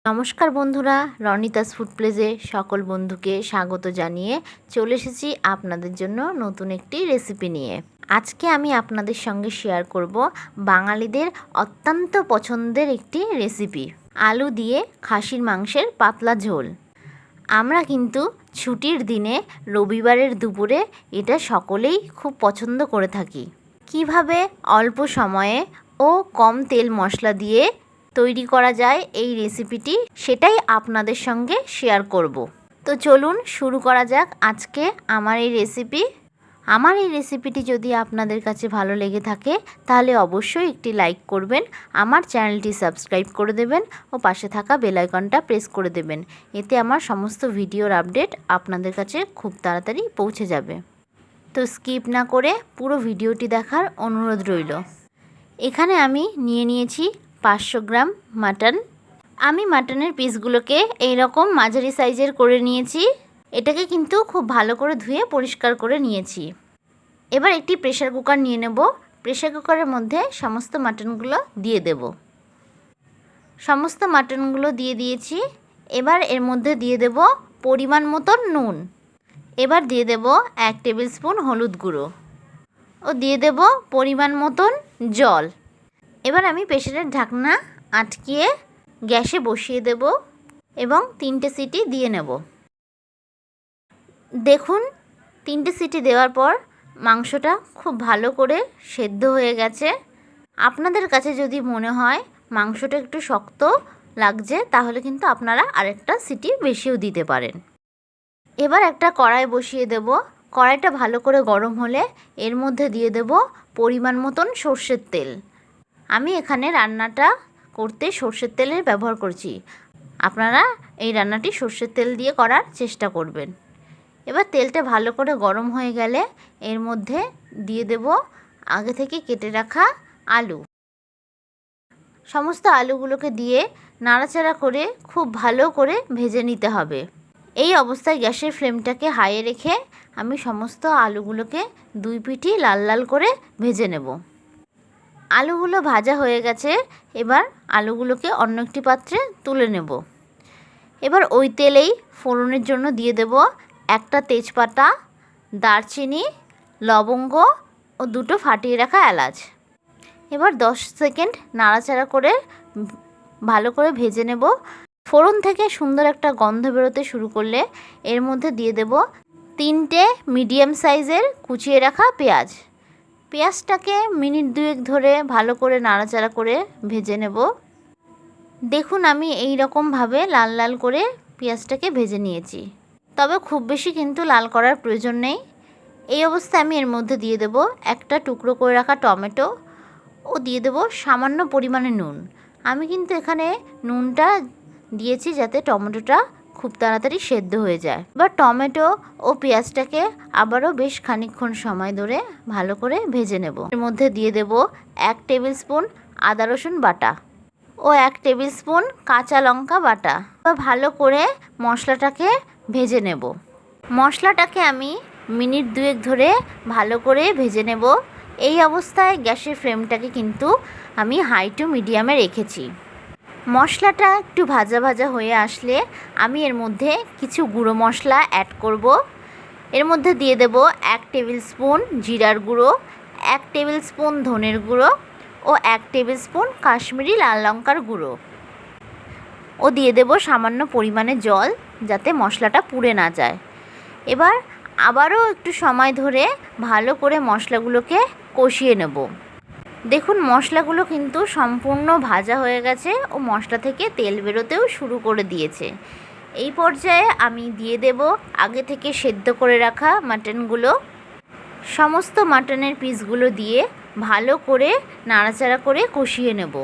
নমস্কার বন্ধুরা, রনিতাস ফুড প্লেসে সকল বন্ধুকে স্বাগত জানিয়ে চলে এসেছি আপনাদের জন্য নতুন একটি রেসিপি নিয়ে। আজকে আমি আপনাদের সঙ্গে শেয়ার করব বাঙালিদের অত্যন্ত পছন্দের একটি রেসিপি, আলু দিয়ে খাসির মাংসের পাতলা ঝোল। আমরা কিন্তু ছুটির দিনে রবিবারের দুপুরে এটা সকলেই খুব পছন্দ করে থাকি। কিভাবে অল্প সময়ে ও কম তেল মশলা দিয়ে তৈরি করা যায় এই রেসিপিটি, সেটাই আপনাদের সঙ্গে শেয়ার করব। তো চলুন শুরু করা যাক আজকে আমার এই রেসিপি। আমার এই রেসিপিটি যদি আপনাদের কাছে ভালো লেগে থাকে তাহলে অবশ্যই একটি লাইক করবেন, আমার চ্যানেলটি সাবস্ক্রাইব করে দেবেন ও পাশে থাকা বেল আইকনটা প্রেস করে দেবেন। এতে আমার সমস্ত ভিডিওর আপডেট আপনাদের কাছে খুব তাড়াতাড়ি পৌঁছে যাবে। তো স্কিপ না করে পুরো ভিডিওটি দেখার অনুরোধ রইল। এখানে আমি নিয়েছি 500 গ্রাম মাটন। আমি মাটনের পিসগুলোকে এইরকম মাঝারি সাইজের করে নিয়েছি। এটাকে কিন্তু খুব ভালো করে ধুয়ে পরিষ্কার করে নিয়েছি। এবার একটি প্রেসার কুকার নিয়ে নেব। প্রেসার কুকারের মধ্যে সমস্ত মাটনগুলো দিয়ে দেব। সমস্ত মাটনগুলো দিয়ে দিয়েছি। এবার এর মধ্যে দিয়ে দেব পরিমাণ মতো নুন। এবার দিয়ে দেব 1 টেবিল স্পুন হলুদ গুঁড়ো ও দিয়ে দেব পরিমাণ মতন জল। এবার আমি প্রেসারের ঢাকনা আটকিয়ে গ্যাসে বসিয়ে দেব এবং 3টে সিটি দিয়ে নেব। দেখুন 3টে সিটি দেওয়ার পর মাংসটা খুব ভালো করে সেদ্ধ হয়ে গেছে। আপনাদের কাছে যদি মনে হয় মাংসটা একটু শক্ত লাগছে তাহলে কিন্তু আপনারা আরেকটা সিটি বেশিও দিতে পারেন। এবার একটা কড়াই বসিয়ে দেব। কড়াইটা ভালো করে গরম হলে এর মধ্যে দিয়ে দেব পরিমাণ মতন সর্ষের তেল। আমি এখানে রান্নাটা করতে সর্ষের তেলের ব্যবহার করছি। আপনারা এই রান্নাটি সর্ষের তেল দিয়ে করার চেষ্টা করবেন। এবার তেলটা ভালো করে গরম হয়ে গেলে এর মধ্যে দিয়ে দেব আগে থেকে কেটে রাখা আলু। সমস্ত আলুগুলোকে দিয়ে নাড়াচাড়া করে খুব ভালো করে ভেজে নিতে হবে। এই অবস্থায় গ্যাসের ফ্লেমটাকে হাইয়ে রেখে আমি সমস্ত আলুগুলোকে 2 পিঠই লাল লাল করে ভেজে নেব। আলুগুলো ভাজা হয়ে গেছে। এবার আলুগুলোকে অন্য একটি পাত্রে তুলে নেব। এবার ওই তেলেই ফোড়নের জন্য দিয়ে দেব একটা তেজপাতা, দারচিনি, লবঙ্গ ও 2টো ফাটিয়ে রাখা এলাচ। এবার 10 সেকেন্ড নাড়াচাড়া করে ভালো করে ভেজে নেব। ফোড়ন থেকে সুন্দর একটা গন্ধ বেরোতে শুরু করলে এর মধ্যে দিয়ে দেব 3টে মিডিয়াম সাইজের কুচিয়ে রাখা পেঁয়াজ। পেঁয়াজটাকে মিনিট 2 ধরে ভালো করে নাড়াচাড়া করে ভেজে নেব। দেখুন আমি এই রকমভাবে লাল লাল করে পেঁয়াজটাকে ভেজে নিয়েছি, তবে খুব বেশি কিন্তু লাল করার প্রয়োজন নেই। এই অবস্থায় আমি এর মধ্যে দিয়ে দেব একটা টুকরো করে রাখা টমেটো ও দিয়ে দেব সামান্য পরিমাণে নুন। আমি কিন্তু এখানে নুনটা দিয়েছি যাতে টমেটোটা খুব তাড়াতাড়ি সেদ্ধ হয়ে যায়। এবার টমেটো ও পেঁয়াজটাকে আবারও বেশ খানিকক্ষণ সময় ধরে ভালো করে ভেজে নেব। এর মধ্যে দিয়ে দেব 1 টেবিল স্পুন আদা রসুন বাটা ও 1 টেবিল স্পুন কাঁচা লঙ্কা বাটা। এবার ভালো করে মশলাটাকে ভেজে নেব। মশলাটাকে আমি মিনিট 2 ধরে ভালো করে ভেজে নেব। এই অবস্থায় গ্যাসের ফ্লেমটাকে কিন্তু আমি হাই টু মিডিয়ামে রেখেছি। মশলাটা একটু ভাজা ভাজা হয়ে আসলে আমি এর মধ্যে কিছু গুঁড়ো মশলা অ্যাড করব। এর মধ্যে দিয়ে দেব 1 টেবিল স্পুন জিরার গুঁড়ো, 1 টেবিল স্পুন ধনের গুঁড়ো ও 1 টেবিল স্পুন কাশ্মীরি লাল লঙ্কার গুঁড়ো ও দিয়ে দেব সামান্য পরিমাণে জল যাতে মশলাটা পুড়ে না যায়। এবার আবারও একটু সময় ধরে ভালো করে মশলাগুলোকে কষিয়ে নেব। দেখুন মশলাগুলো কিন্তু সম্পূর্ণ ভাজা হয়ে গেছে ও মশলা থেকে তেল বেরোতেও শুরু করে দিয়েছে। এই পর্যায়ে আমি দিয়ে দেব আগে থেকে সেদ্ধ করে রাখা মাটনগুলো। সমস্ত মাটনের পিসগুলো দিয়ে ভালো করে নাড়াচাড়া করে কষিয়ে নেব।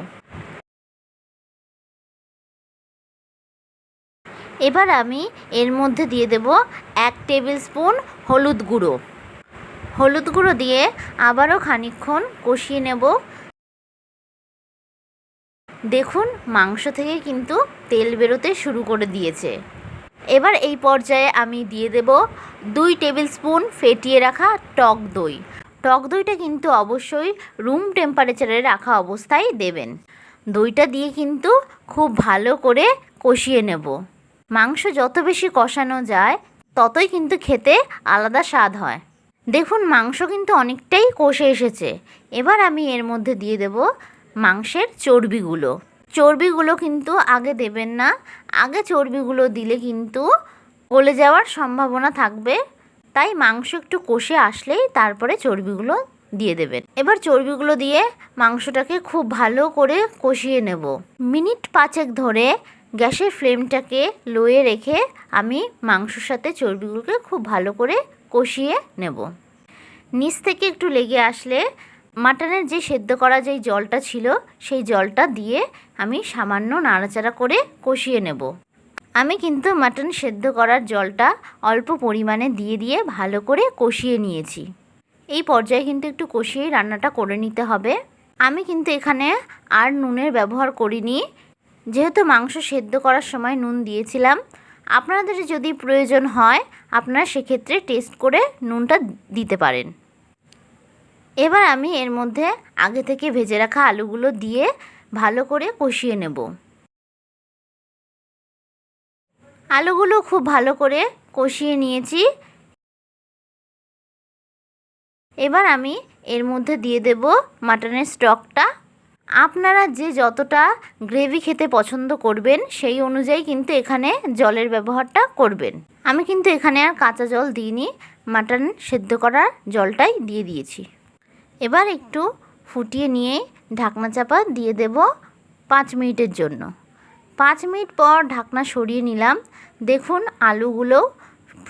এবার আমি এর মধ্যে দিয়ে দেব 1 টেবিল স্পুন হলুদ গুঁড়ো। হলুদ গুঁড়ো দিয়ে আবারও খানিকক্ষণ কষিয়ে নেব। দেখুন মাংস থেকে কিন্তু তেল বেরোতে শুরু করে দিয়েছে। এবার এই পর্যায়ে আমি দিয়ে দেব 2 টেবিল স্পুন ফেটিয়ে রাখা টক দই। টক দইটা কিন্তু অবশ্যই রুম টেম্পারেচারে রাখা অবস্থায় দেবেন। দইটা দিয়ে কিন্তু খুব ভালো করে কষিয়ে নেব। মাংস যত বেশি কষানো যায় ততই কিন্তু খেতে আলাদা স্বাদ হয়। দেখুন মাংস কিন্তু অনেকটাই কষে এসেছে। এবার আমি এর মধ্যে দিয়ে দেব মাংসের চর্বিগুলো। চর্বিগুলো কিন্তু আগে দেবেন না, আগে চর্বিগুলো দিলে কিন্তু গলে যাওয়ার সম্ভাবনা থাকবে, তাই মাংস একটু কষে আসলেই তারপরে চর্বিগুলো দিয়ে দেবেন। এবার চর্বিগুলো দিয়ে মাংসটাকে খুব ভালো করে কষিয়ে নেব। মিনিট 5 ধরে গ্যাসের ফ্লেমটাকে লোয়ে রেখে আমি মাংসর সাথে চর্বিগুলোকে খুব ভালো করে কষিয়ে নেব। নিচ থেকে একটু লেগে আসলে মাটনের যে সেদ্ধ করা যেই জলটা ছিল সেই জলটা দিয়ে আমি সামান্য নাড়াচাড়া করে কষিয়ে নেব। আমি কিন্তু মাটন সেদ্ধ করার জলটা অল্প পরিমাণে দিয়ে ভালো করে কষিয়ে নিয়েছি। এই পর্যায়ে কিন্তু একটু কষিয়েই রান্নাটা করে নিতে হবে। আমি কিন্তু এখানে আর নুনের ব্যবহার করিনি, যেহেতু মাংস সেদ্ধ করার সময় নুন দিয়েছিলাম। আপনাদের যদি প্রয়োজন হয় আপনারা সেক্ষেত্রে টেস্ট করে নুনটা দিতে পারেন। এবার আমি এর মধ্যে আগে থেকে ভেজে রাখা আলুগুলো দিয়ে ভালো করে কষিয়ে নেব। আলুগুলো খুব ভালো করে কষিয়ে নিয়েছি। এবার আমি এর মধ্যে দিয়ে দেব মাটনের স্টকটা। আপনারা যে যতটা গ্রেভি খেতে পছন্দ করবেন সেই অনুযায়ী কিন্তু এখানে জলের ব্যবহারটা করবেন। আমি কিন্তু এখানে আর কাঁচা জল দিইনি, মাটন সেদ্ধ করার জলটাই দিয়ে দিয়েছি। এবার একটু ফুটিয়ে নিয়ে ঢাকনা চাপা দিয়ে দেব 5 মিনিটের জন্য। 5 মিনিট পর ঢাকনা সরিয়ে নিলাম। দেখুন আলুগুলো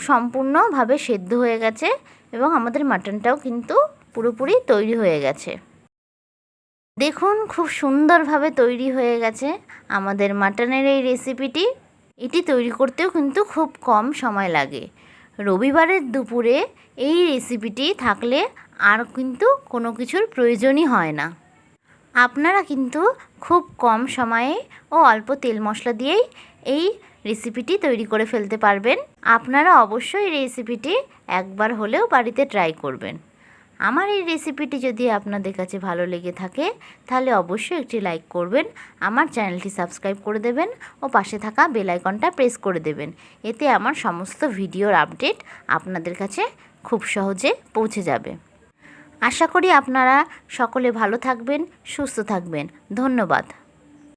সম্পূর্ণভাবে সেদ্ধ হয়ে গেছে এবং আমাদের মাটনটাও কিন্তু পুরোপুরি তৈরি হয়ে গেছে। দেখুন খুব সুন্দরভাবে তৈরি হয়ে গেছে আমাদের মাটনের এই রেসিপিটি। এটি তৈরি করতেও কিন্তু খুব কম সময় লাগে। রবিবারের দুপুরে এই রেসিপিটি থাকলে আর কিন্তু কোনো কিছুর প্রয়োজনই হয় না। আপনারা কিন্তু খুব কম সময়ে ও অল্প তেল মশলা দিয়েই এই রেসিপিটি তৈরি করে ফেলতে পারবেন। আপনারা অবশ্যই এই রেসিপিটি একবার হলেও বাড়িতে ট্রাই করবেন। আমার এই রেসিপিটি যদি আপনাদের কাছে ভালো লেগে থাকে তাহলে অবশ্যই একটি লাইক করবেন, আমার চ্যানেলটি সাবস্ক্রাইব করে দেবেন ও পাশে থাকা বেল আইকনটা প্রেস করে দেবেন। এতে আমার সমস্ত ভিডিওর আপডেট আপনাদের কাছে খুব সহজে পৌঁছে যাবে। আশা করি আপনারা সকলে ভালো থাকবেন, সুস্থ থাকবেন। ধন্যবাদ।